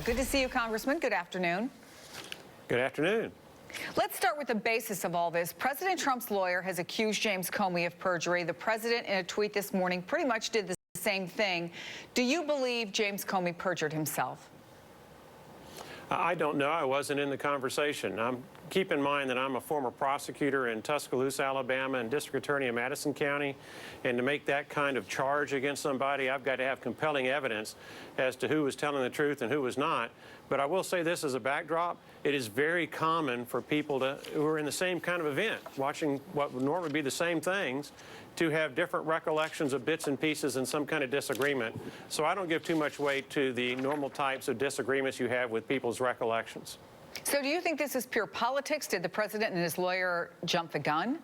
Good to see you, Congressman. Good afternoon. Good afternoon. Let's start with the basis of all this. President Trump's lawyer has accused James Comey of perjury. The president, in a tweet this morning, pretty much did the same thing. Do you believe James Comey perjured himself? I don't know. I wasn't in the conversation. Keep in mind that I'm a former prosecutor in Tuscaloosa, Alabama, and district attorney in Madison County. And to make that kind of charge against somebody, I've got to have compelling evidence as to who was telling the truth and who was not. But I will say this as a backdrop. It is very common for people who are in the same kind of event, watching what would normally be the same things, to have different recollections of bits and pieces and some kind of disagreement. So I don't give too much weight to the normal types of disagreements you have with people's recollections. So do you think this is pure politics? Did the president and his lawyer jump the gun?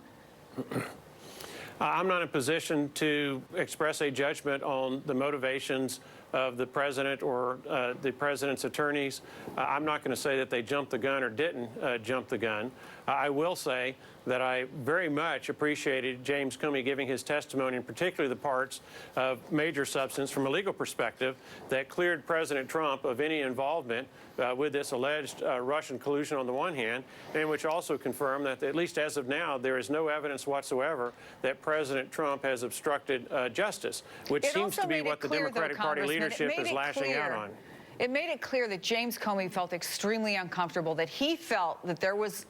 I'm not in a position to express a judgment on the motivations of the president or the president's attorneys. I'm not going to say that they jumped the gun or didn't jump the gun. I will say that I very much appreciated James Comey giving his testimony, and particularly the parts of major substance from a legal perspective that cleared President Trump of any involvement with this alleged Russian collusion on the one hand, and which also confirmed that, at least as of now, there is no evidence whatsoever that President Trump has obstructed justice, which seems to be what the Democratic Party leadership is lashing out on. It made it clear that James Comey felt extremely uncomfortable, that he felt that there was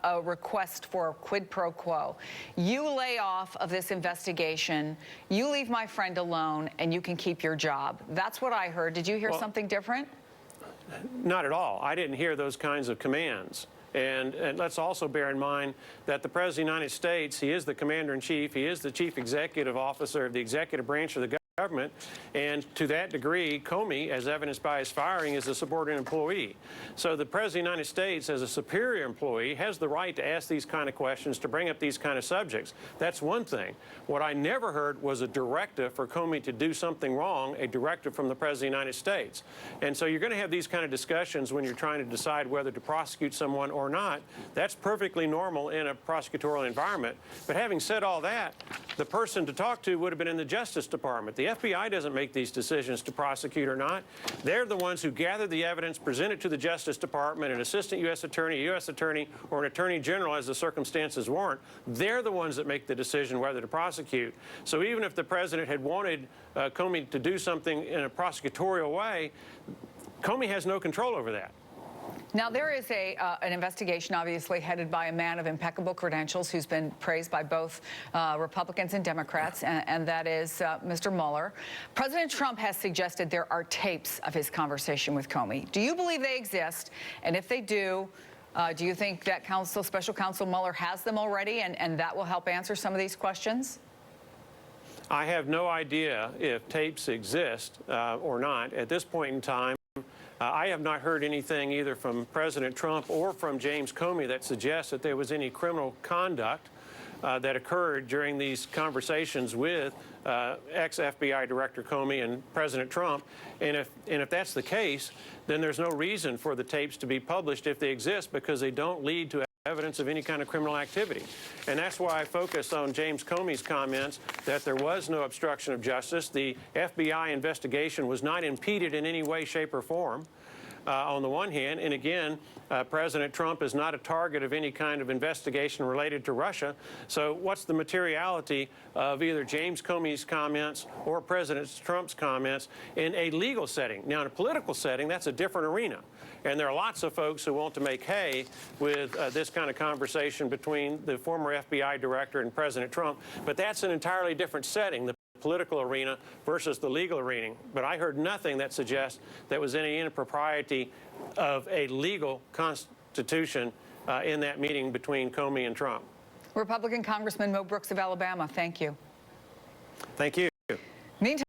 a request for a quid pro quo. You lay off of this investigation, you leave my friend alone, and you can keep your job. That's what I heard. Did you hear something different? Not at all. I didn't hear those kinds of commands. And let's also bear in mind that the President of the United States, he is the Commander-in-Chief, he is the Chief Executive Officer of the executive branch of the government, and to that degree, Comey, as evidenced by his firing, is a subordinate employee. So the President of the United States, as a superior employee, has the right to ask these kind of questions, to bring up these kind of subjects. That's one thing. What I never heard was a directive for Comey to do something wrong, a directive from the President of the United States. And so you're going to have these kind of discussions when you're trying to decide whether to prosecute someone or not. That's perfectly normal in a prosecutorial environment. But having said all that, the person to talk to would have been in the Justice Department. The FBI doesn't make these decisions to prosecute or not. They're the ones who gather the evidence, present it to the Justice Department, an assistant U.S. attorney, a U.S. attorney, or an attorney general as the circumstances warrant. They're the ones that make the decision whether to prosecute. So even if the president had wanted Comey to do something in a prosecutorial way, Comey has no control over that. Now, there is an investigation, obviously, headed by a man of impeccable credentials who's been praised by both Republicans and Democrats, and that is Mr. Mueller. President Trump has suggested there are tapes of his conversation with Comey. Do you believe they exist? And if they do you think that Special Counsel Mueller has them already, and that will help answer some of these questions? I have no idea if tapes exist or not. At this point in time, I have not heard anything either from President Trump or from James Comey that suggests that there was any criminal conduct that occurred during these conversations with ex-FBI Director Comey and President Trump. And if that's the case, then there's no reason for the tapes to be published if they exist, because they don't lead to evidence of any kind of criminal activity. And that's why I focus on James Comey's comments that there was no obstruction of justice. The FBI investigation was not impeded in any way, shape, or form. On the one hand, and again, President Trump is not a target of any kind of investigation related to Russia. So what's the materiality of either James Comey's comments or President Trump's comments in a legal setting? Now, in a political setting, that's a different arena. And there are lots of folks who want to make hay with this kind of conversation between the former FBI director and President Trump. But that's an entirely different setting, the political arena versus the legal arena. But I heard nothing that suggests there was any impropriety of a legal constitution in that meeting between Comey and Trump. Republican Congressman Mo Brooks of Alabama, thank you. Thank you. Meantime,